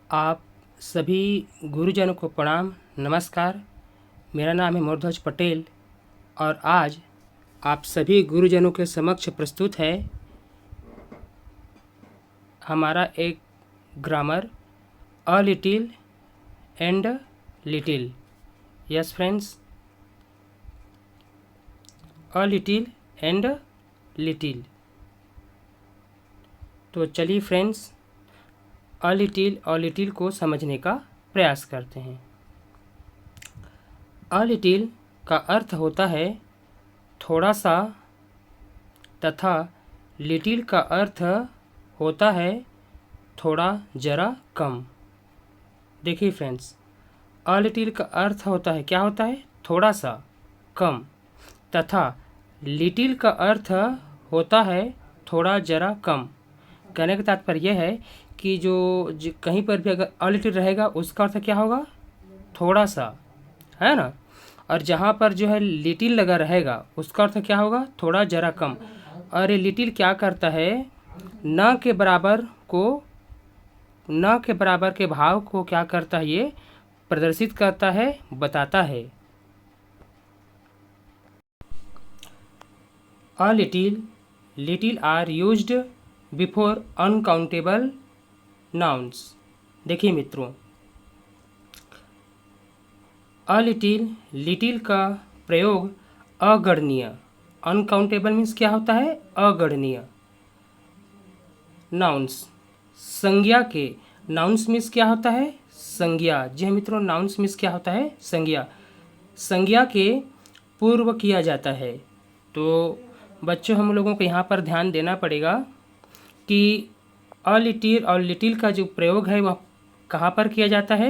आप सभी गुरुजनों को प्रणाम, नमस्कार। मेरा नाम है मोरध्वज पटेल और आज आप सभी गुरुजनों के समक्ष प्रस्तुत है हमारा एक grammar a little and little. Yes friends, a little and little. तो चलिए फ्रेंड्स, अ लिटिल और लिटिल को समझने का प्रयास करते हैं। अ लिटिल का अर्थ होता है थोड़ा सा तथा लिटिल का अर्थ होता है थोड़ा जरा कम। देखिए फ्रेंड्स, अ लिटिल का अर्थ होता है, क्या होता है? थोड़ा सा, कम, तथा लिटिल का अर्थ होता है थोड़ा जरा कम। कहने का तात्पर्य यह है कि जो कहीं पर भी अगर अ लिटिल रहेगा उसका अर्थ क्या होगा? थोड़ा सा, है ना। और जहाँ पर जो है लिटिल लगा रहेगा उसका अर्थ क्या होगा? थोड़ा जरा कम। और ये लिटिल क्या करता है? न के बराबर को, न के बराबर के भाव को क्या करता है? ये प्रदर्शित करता है, बताता है। A little are used before uncountable nouns. देखिए मित्रों, अ लिटिल का प्रयोग अगणनीय, अनकाउंटेबल मीन्स क्या होता है? अगणनीय। नाउन्स, संज्ञा के, नाउन्स मीन्स क्या होता है? संज्ञा। जी हाँ मित्रों, नाउन्स मीन्स क्या होता है? संज्ञा। संज्ञा के पूर्व किया जाता है। तो बच्चों, हम लोगों को यहाँ पर ध्यान देना पड़ेगा कि अ लिटिल और लिटिल का जो प्रयोग है वह कहाँ पर किया जाता है?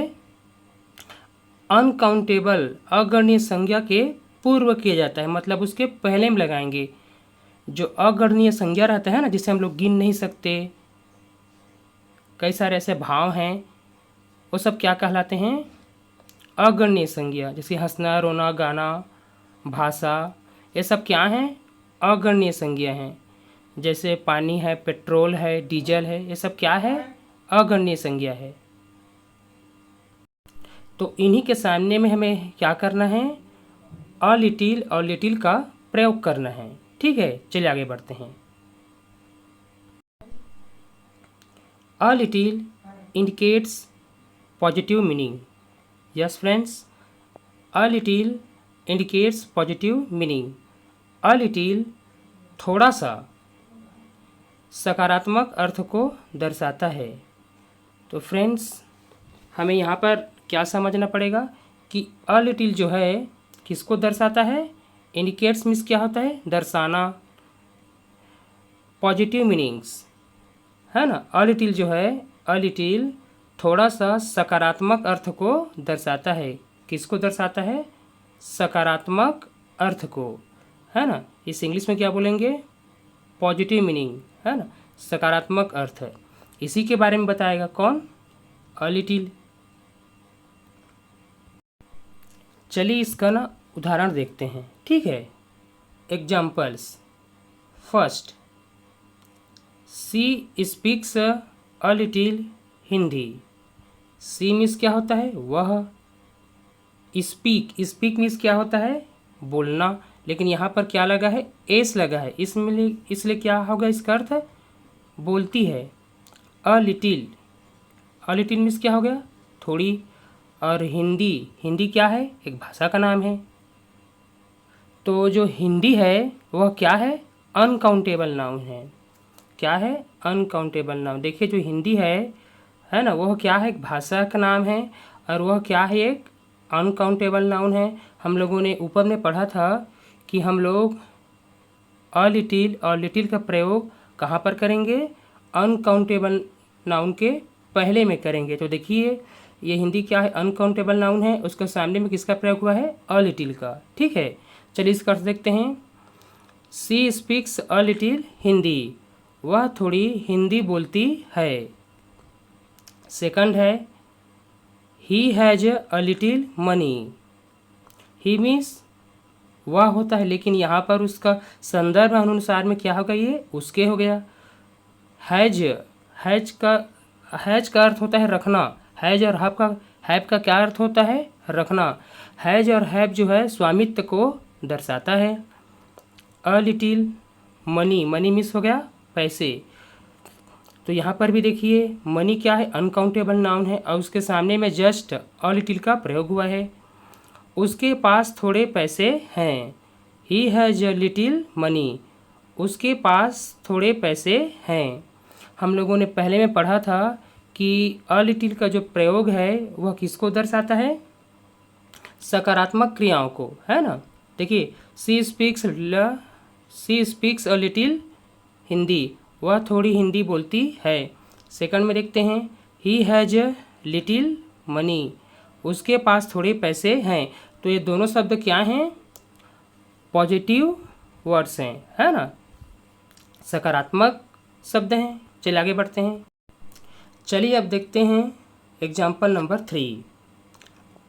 अनकाउंटेबल, अगणनीय संज्ञा के पूर्व किया जाता है, मतलब उसके पहले में लगाएंगे। जो अगणनीय संज्ञा रहता है ना, जिसे हम लोग गिन नहीं सकते, कई सारे ऐसे भाव हैं, वो सब क्या कहलाते हैं? अगणनीय संज्ञा। जैसे हंसना, रोना, गाना, भाषा, ये सब क्या हैं? अगणनीय संज्ञा हैं। जैसे पानी है, पेट्रोल है, डीजल है, ये सब क्या है? अगणनीय संज्ञा है। तो इन्हीं के सामने में हमें क्या करना है? अ लिटिल और लिटिल का प्रयोग करना है। ठीक है, चलिए आगे बढ़ते हैं। A little indicates positive meaning. Yes friends, a little indicates positive meaning. A little थोड़ा सा सकारात्मक अर्थ को दर्शाता है। तो फ्रेंड्स, हमें यहाँ पर क्या समझना पड़ेगा कि अ लिटिल जो है किसको दर्शाता है? इंडिकेट्स मीन्स क्या होता है? दर्शाना, पॉजिटिव मीनिंग्स, है ना। अ लिटिल जो है, अ लिटिल थोड़ा सा सकारात्मक अर्थ को दर्शाता है। किसको दर्शाता है? सकारात्मक अर्थ को, है ना। इस इंग्लिश में क्या बोलेंगे? पॉजिटिव मीनिंग, है ना, सकारात्मक अर्थ। इसी के बारे में बताएगा कौन? A little. चलिए इसका ना उदाहरण देखते हैं। ठीक है, examples. First, she speaks a little Hindi. She means क्या होता है? वह। स्पीक मीन्स क्या होता है? बोलना। लेकिन यहाँ पर क्या लगा है? एस लगा है, इसलिए क्या होगा इसका अर्थ? बोलती है। A little, a little means क्या हो गया? थोड़ी। और हिंदी, हिंदी क्या है? एक भाषा का नाम है। तो जो हिंदी है वह क्या है? अनकाउंटेबल नाउन है। क्या है? Uncountable noun. देखिए जो हिंदी है ना, वह क्या है? एक भाषा का नाम है। और वह क्या है? एक अनकाउंटेबल नाउन है। हम लोगों ने ऊपर में पढ़ा था कि हम लोग अ लिटिल और लिटिल का प्रयोग कहाँ पर करेंगे? अनकाउंटेबल नाउन के पहले में करेंगे। तो देखिए ये हिंदी क्या है? अनकाउंटेबल नाउन है, उसके सामने में किसका प्रयोग हुआ है? अ लिटिल का। ठीक है, चलिए इसका अर्थ देखते हैं। सी स्पीक्स अ लिटिल हिंदी, वह थोड़ी हिंदी बोलती है। सेकंड है, he has a little money. He means वह होता है, लेकिन यहाँ पर उसका संदर्भ अनुसार में क्या होगा? ये उसके हो गया। हैज, हैज का अर्थ होता है रखना। हैव का क्या अर्थ होता है? रखना। हैज और हैव जो है स्वामित्व को दर्शाता है। A little money, money miss हो गया पैसे। तो यहाँ पर भी देखिए मनी क्या है? अनकाउंटेबल नाउन है और उसके सामने में जस्ट अ लिटिल का प्रयोग हुआ है। उसके पास थोड़े पैसे हैं। He has a little money, उसके पास थोड़े पैसे हैं। हम लोगों ने पहले में पढ़ा था कि अ लिटिल का जो प्रयोग है वह किसको दर्शाता है? सकारात्मक क्रियाओं को, है ना। देखिए सी स्पीक्स अ लिटिल हिंदी, वह थोड़ी हिंदी बोलती है। सेकंड में देखते हैं he has a little money, उसके पास थोड़े पैसे हैं। तो ये दोनों शब्द क्या हैं? पॉजिटिव वर्ड्स हैं, है ना, सकारात्मक शब्द हैं। चलिए आगे बढ़ते हैं। चलिए अब देखते हैं example number 3।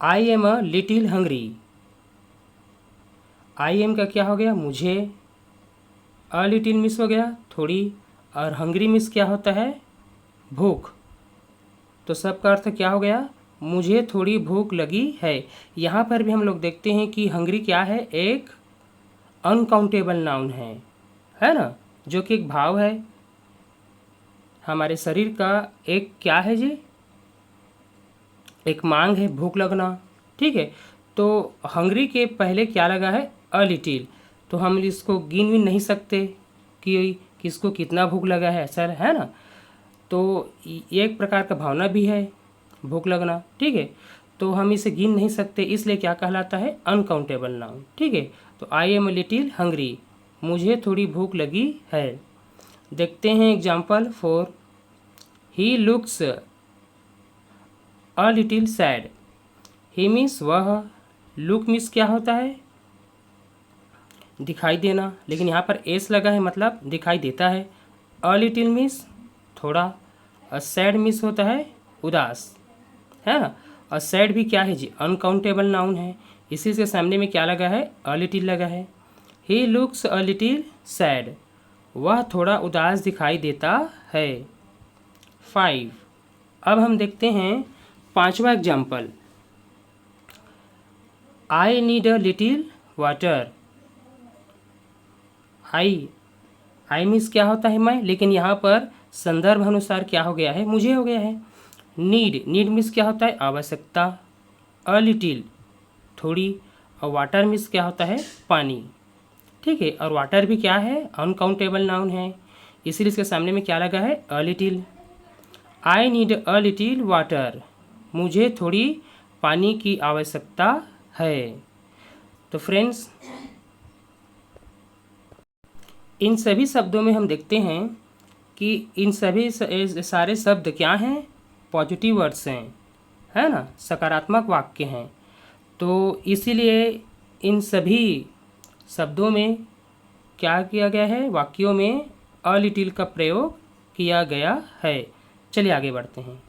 I am a little hungry. I am का क्या हो गया? मुझे। अ लिटिल मिस हो गया थोड़ी, और हंग्री मिस क्या होता है? भूख। तो सबका अर्थ क्या हो गया? मुझे थोड़ी भूख लगी है। यहाँ पर भी हम लोग देखते हैं कि हंग्री क्या है? एक अनकाउंटेबल नाउन है ना, जो कि एक भाव है हमारे शरीर का। एक क्या है जी? एक मांग है, भूख लगना। ठीक है, तो हंग्री के पहले क्या लगा है? A little. तो हम इसको गिन भी नहीं सकते कि किसको कितना भूख लगा है, सर, है ना। तो ये एक प्रकार का भावना भी है, भूख लगना। ठीक है, तो हम इसे गिन नहीं सकते, इसलिए क्या कहलाता है? Uncountable noun. ठीक है, तो I am a little hungry, मुझे थोड़ी भूख लगी है। देखते हैं example 4। He looks a little sad. He means वह, लुक मीन्स क्या होता है? दिखाई देना, लेकिन यहाँ पर एस लगा है मतलब दिखाई देता है। अ लिटिल मीन्स थोड़ा, और सैड मीन्स होता है उदास, है ना। और सैड भी क्या है जी? अनकाउंटेबल नाउन है, इसी के सामने में क्या लगा है? अ लिटिल लगा है। He looks a little sad, वह थोड़ा उदास दिखाई देता है। 5। अब हम देखते हैं पांचवा example. I need a little water. I means क्या होता है? मैं, लेकिन यहाँ पर संदर्भ अनुसार क्या हो गया है? मुझे हो गया है। नीड मीन्स क्या होता है? आवश्यकता। अ लिटिल थोड़ी, और वाटर मीन्स क्या होता है? पानी। ठीक है, और वाटर भी क्या है? अनकाउंटेबल नाउन है, इसीलिए इसके सामने में क्या लगा है? A little. I need a little water, मुझे थोड़ी पानी की आवश्यकता है। तो फ्रेंड्स, इन सभी शब्दों में हम देखते हैं कि इन सभी सारे शब्द क्या हैं? पॉजिटिव वर्ड्स हैं, है ना, सकारात्मक वाक्य हैं। तो इसीलिए इन सभी शब्दों में क्या किया गया है? वाक्यों में अ लिटिल का प्रयोग किया गया है। चलिए आगे बढ़ते हैं।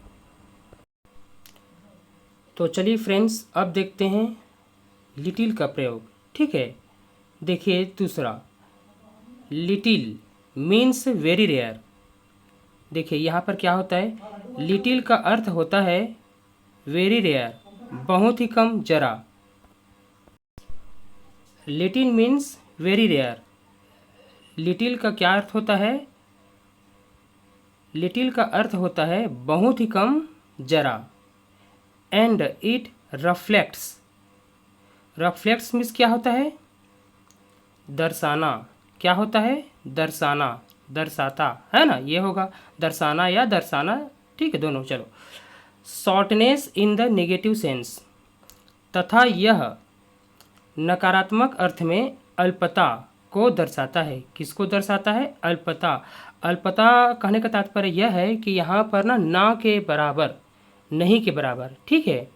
तो चलिए फ्रेंड्स, अब देखते हैं लिटिल का प्रयोग। ठीक है, देखिए दूसरा, लिटिल मीन्स वेरी रेयर। देखिए यहाँ पर क्या होता है? लिटिल का अर्थ होता है वेरी रेयर, बहुत ही कम, जरा। Little means very rare. Little का क्या अर्थ होता है? लिटिल का अर्थ होता है बहुत ही कम, जरा। And it reflects. Reflects means क्या होता है? दर्शाना। क्या होता है? दर्शाना, दर्शाता, है ना, ये होगा दर्शाना या दर्शाना। ठीक है, दोनों। चलो, shortness in the negative sense, तथा यह नकारात्मक अर्थ में अल्पता को दर्शाता है। किसको दर्शाता है? अल्पता। अल्पता कहने का तात्पर्य यह है कि यहाँ पर ना के बराबर, नहीं के बराबर। ठीक है,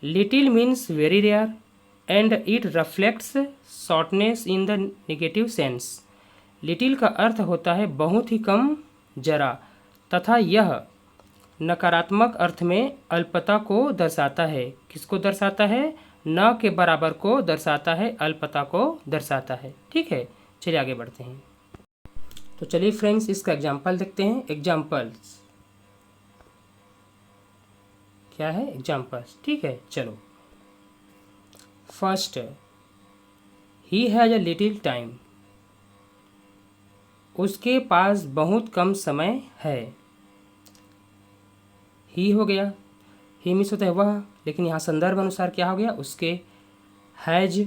little means very rare and it reflects shortness in the negative sense. Little का अर्थ होता है बहुत ही कम, जरा, तथा यह नकारात्मक अर्थ में अल्पता को दर्शाता है। किसको दर्शाता है? न के बराबर को दर्शाता है, अल्पता को दर्शाता है। ठीक है, चलिए आगे बढ़ते हैं। तो चलिए फ्रेंड्स, इसका एग्जाम्पल देखते हैं। एग्जाम्पल्स, क्या है, एग्जाम्पल्स। ठीक है, चलो। First, he has a little time, उसके पास बहुत कम समय है। ही हो गया, ही मिस होता है वह, लेकिन यहाँ संदर्भ अनुसार क्या हो गया, उसके। हैज,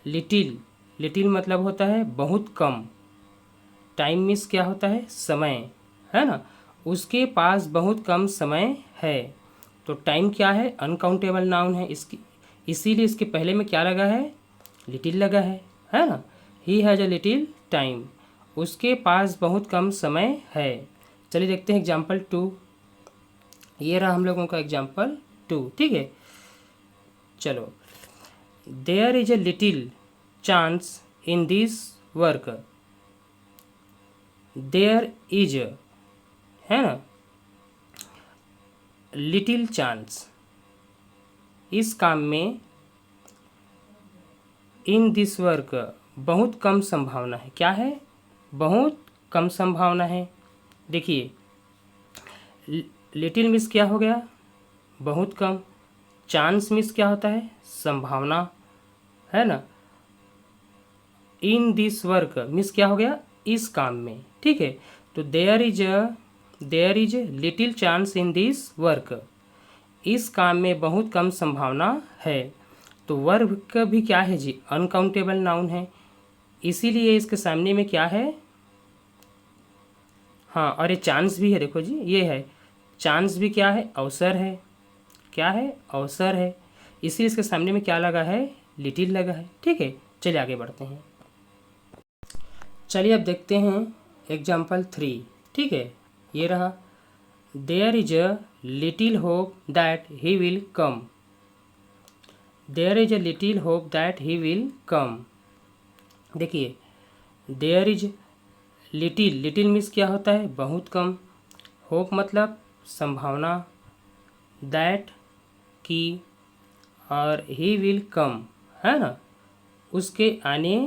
लिटिल, लिटिल मतलब होता है बहुत कम। टाइम मिस क्या होता है, समय, है ना। उसके पास बहुत कम समय है, तो टाइम क्या है, अनकाउंटेबल नाउन है इसकी, इसीलिए इसके पहले में क्या लगा है, लिटिल लगा है ना। ही हैज़ अ लिटिल टाइम, उसके पास बहुत कम समय है। चलिए देखते हैं एग्जाम्पल 2। ये रहा हम लोगों का एग्जाम्पल 2। ठीक है, चलो। There is a little chance in this work, there is, है ना, लिटिल चांस, इस काम में, इन दिस वर्क, बहुत कम संभावना है। क्या है, बहुत कम संभावना है। देखिए, लिटिल मिस क्या हो गया, बहुत कम। चांस मिस क्या होता है, संभावना, है ना। इन दिस वर्क मिस क्या हो गया, इस काम में। ठीक है, तो there is little chance in this work, इस काम में बहुत कम संभावना है। तो वर्ब का भी क्या है जी, अनकाउंटेबल नाउन है, इसीलिए इसके सामने में क्या है, हाँ, और ये चांस भी है, देखो जी ये है चांस भी, क्या है, अवसर है। क्या है, अवसर है, इसीलिए इसके सामने में क्या लगा है, लिटिल लगा है। ठीक है, चलिए आगे बढ़ते हैं। चलिए अब देखते हैं एग्जाम्पल 3। ठीक है, ये रहा। There is a little hope that he will come, there is a little hope that he will come. देखिए, there is, little, little means क्या होता है, बहुत कम। होप मतलब संभावना, दैट की, और ही विल कम, है ना, उसके आने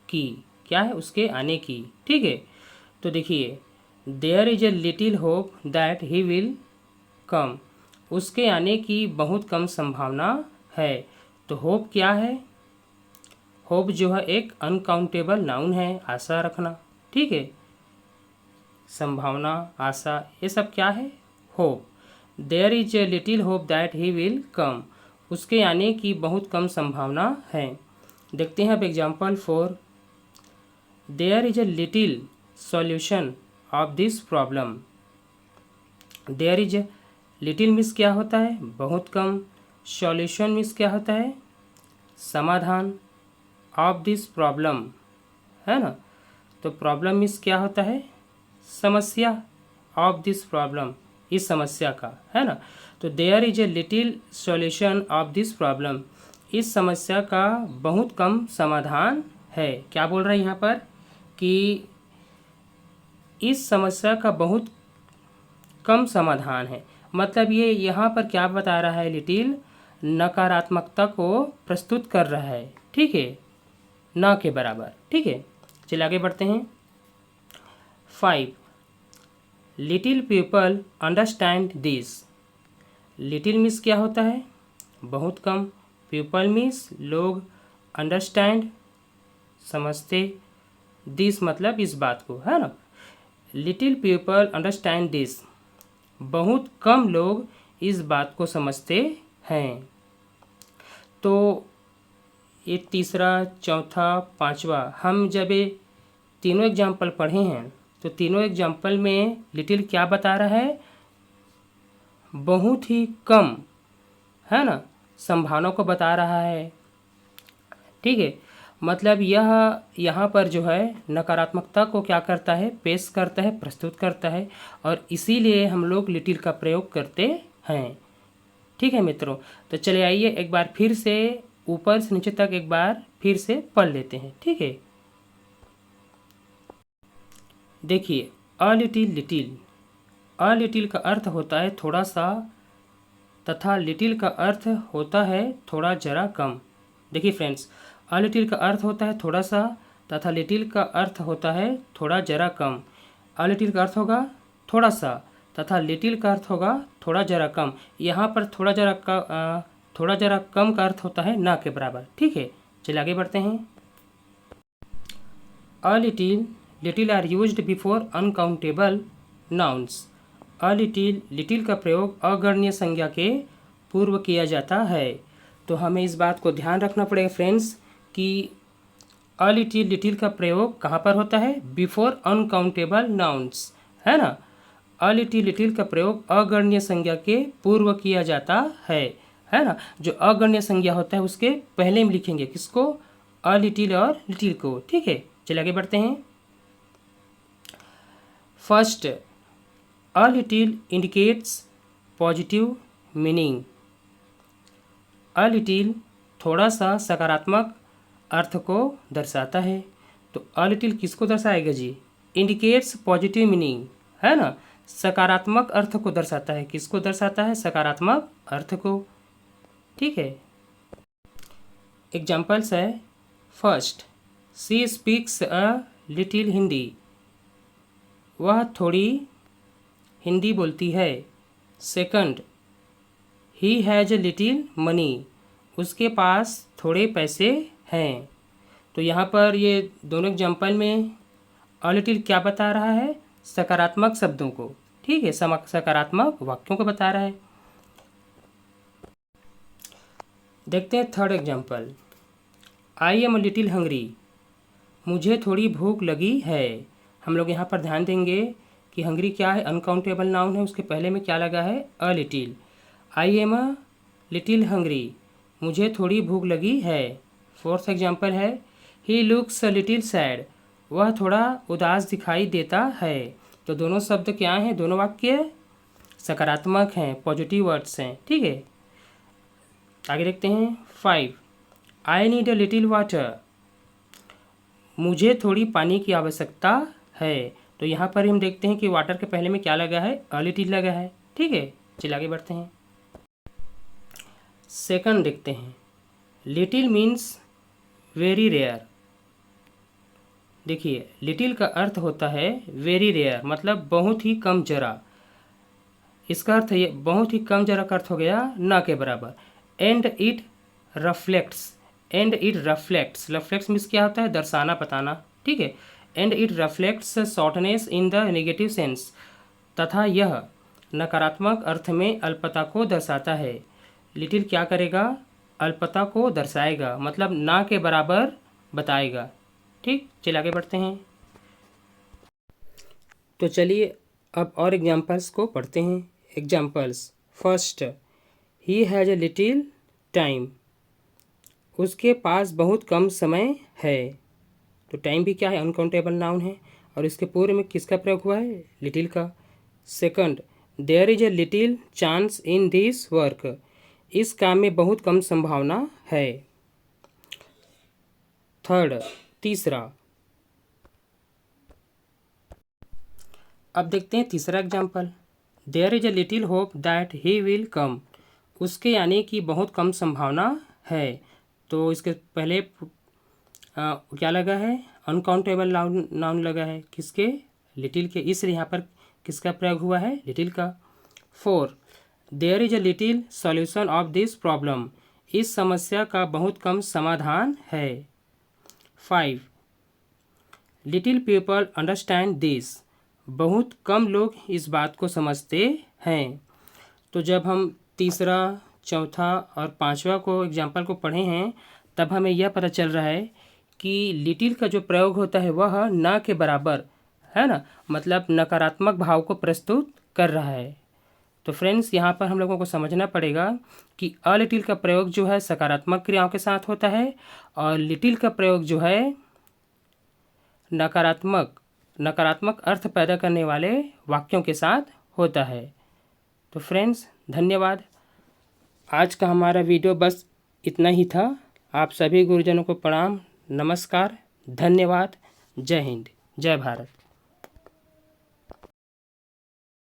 की, क्या है, उसके आने की। ठीक है, तो देखिए, there is a little hope that he will come, उसके आने की बहुत कम संभावना है। तो होप क्या है, होप जो है एक अनकाउंटेबल नाउन है, आशा रखना। ठीक है, संभावना, आशा, ये सब क्या है, hope. There is a little hope that he will come, उसके आने की बहुत कम संभावना है। देखते हैं अब example 4। There is a little solution of this problem, there is, little miss क्या होता है, बहुत कम। सॉल्यूशन मिस क्या होता है, समाधान। ऑफ दिस प्रॉब्लम, है ना, तो प्रॉब्लम मिस क्या होता है, समस्या। ऑफ दिस प्रॉब्लम, इस समस्या का, है ना। तो there is a little solution of this problem, इस समस्या का बहुत कम समाधान है। क्या बोल रहे हैं यहाँ पर कि इस समस्या का बहुत कम समाधान है, मतलब ये यहाँ पर क्या बता रहा है, लिटिल नकारात्मकता को प्रस्तुत कर रहा है। ठीक है, न के बराबर। ठीक है, चलिए आगे बढ़ते हैं। 5, little people understand this, little miss क्या होता है, बहुत कम। पीपल मिस लोग, अंडरस्टैंड समझते, दिस मतलब इस बात को, है ना। लिटिल पीपल अंडरस्टैंड दिस, बहुत कम लोग इस बात को समझते हैं। तो ये तीसरा, चौथा, पांचवा, हम जब ये तीनों एग्जाम्पल पढ़े हैं तो तीनों एग्जाम्पल में लिटिल क्या बता रहा है, बहुत ही कम, है ना, संभावना को बता रहा है। ठीक है, मतलब यह यहाँ पर जो है नकारात्मकता को क्या करता है, पेश करता है, प्रस्तुत करता है, और इसीलिए हम लोग लिटिल का प्रयोग करते हैं। ठीक है मित्रों, तो चले आइए एक बार फिर से ऊपर से नीचे तक एक बार फिर से पढ़ लेते हैं। ठीक है, देखिए, a little, little, a little का अर्थ होता है थोड़ा सा, तथा लिटिल का अर्थ होता है थोड़ा जरा कम। देखिए फ्रेंड्स, अ लिटिल का अर्थ होता है थोड़ा सा, तथा लिटिल का अर्थ होता है थोड़ा जरा कम। अ लिटिल का अर्थ होगा थोड़ा सा, तथा लिटिल का अर्थ होगा थोड़ा जरा कम। यहाँ पर थोड़ा जरा कम का अर्थ होता है ना के बराबर। ठीक है, चलिए आगे बढ़ते हैं। A little are used before uncountable nouns. A little का प्रयोग अगणनीय संज्ञा के पूर्व किया जाता है। तो हमें इस बात को ध्यान रखना पड़ेगा फ्रेंड्स कि अ लिटिल का प्रयोग कहाँ पर होता है? बिफोर अनकाउंटेबल नाउन्स, है ना। अ लिटिल का प्रयोग अगणनीय संज्ञा के पूर्व किया जाता है ना। जो अगणनीय संज्ञा होता है उसके पहले में लिखेंगे किसको? अ लिटिल और लिटिल को। ठीक है, चलिए आगे बढ़ते हैं। First, a little indicates positive meaning. A little थोड़ा सा सकारात्मक अर्थ को दर्शाता है। तो अ लिटिल किसको दर्शाएगा जी? इंडिकेट्स पॉजिटिव मीनिंग, है ना। सकारात्मक अर्थ को दर्शाता है। किसको दर्शाता है? सकारात्मक अर्थ को। ठीक है, एग्जाम्पल्स है। First, she speaks a little Hindi. वह थोड़ी हिंदी बोलती है। Second, he has a little money. उसके पास थोड़े पैसे हैं। तो यहाँ पर ये दोनों एग्जाम्पल में अ लिटिल क्या बता रहा है? सकारात्मक शब्दों को। ठीक है, सकारात्मक वाक्यों को बता रहा है। देखते हैं third example. I am a little hungry. मुझे थोड़ी भूख लगी है। हम लोग यहाँ पर ध्यान देंगे कि हंग्री क्या है? अनकाउंटेबल नाउन है। उसके पहले में क्या लगा है? A little. I am a little hungry, मुझे थोड़ी भूख लगी है। फोर्थ एग्जाम्पल है। He looks a little sad. वह थोड़ा उदास दिखाई देता है। तो दोनों शब्द क्या हैं? दोनों वाक्य सकारात्मक हैं, पॉजिटिव वर्ड्स हैं। ठीक है, आगे देखते हैं। 5, I need a little water. मुझे थोड़ी पानी की आवश्यकता है। तो यहाँ पर हम देखते हैं कि वाटर के पहले में क्या लगा है? अ लिटिल लगा है। ठीक है, चलिए आगे बढ़ते हैं। सेकंड देखते हैं। Little means very rare. देखिए, लिटिल का अर्थ होता है वेरी रेयर, मतलब बहुत ही कम जरा। इसका अर्थ ये बहुत ही कम जरा का अर्थ हो गया ना के बराबर। And it reflects. And it reflects, reflects means क्या होता है? दर्शाना, बताना। ठीक है, and it reflects shortness in the negative sense. तथा यह नकारात्मक अर्थ में अल्पता को दर्शाता है। लिटिल क्या करेगा? अल्पता को दर्शाएगा, मतलब ना के बराबर बताएगा। ठीक, चलिए आगे बढ़ते हैं। तो चलिए अब और एग्जाम्पल्स को पढ़ते हैं। Examples. First, he has a little time. उसके पास बहुत कम समय है। तो टाइम भी क्या है? अनकाउंटेबल नाउन है। और इसके पूर्व में किसका प्रयोग हुआ है? लिटिल का। Second, there is a little chance in this work. इस काम में बहुत कम संभावना है। थर्ड, तीसरा। अब देखते हैं तीसरा example. There is a little hope that he will come. उसके आने की बहुत कम संभावना है। तो इसके पहले क्या लगा है? अनकाउंटेबल नाउन लगा है। किसके? लिटिल के। इसलिए यहाँ पर किसका प्रयोग हुआ है? लिटिल का। 4, there is a little solution of this problem. इस समस्या का बहुत कम समाधान है। 5, लिटिल पीपल अंडरस्टैंड दिस। बहुत कम लोग इस बात को समझते हैं। तो जब हम तीसरा, चौथा और पांचवा को एग्जाम्पल को पढ़े हैं, तब हमें यह पता चल रहा है कि लिटिल का जो प्रयोग होता है वह ना के बराबर, है ना, मतलब नकारात्मक भाव को प्रस्तुत कर रहा है। तो फ्रेंड्स, यहाँ पर हम लोगों को समझना पड़ेगा कि अ लिटिल का प्रयोग जो है सकारात्मक क्रियाओं के साथ होता है और लिटिल का प्रयोग जो है नकारात्मक अर्थ पैदा करने वाले वाक्यों के साथ होता है। तो फ्रेंड्स, धन्यवाद। आज का हमारा वीडियो बस इतना ही था। आप सभी गुरुजनों को प्रणाम, नमस्कार, धन्यवाद। जय हिंद, जय भारत।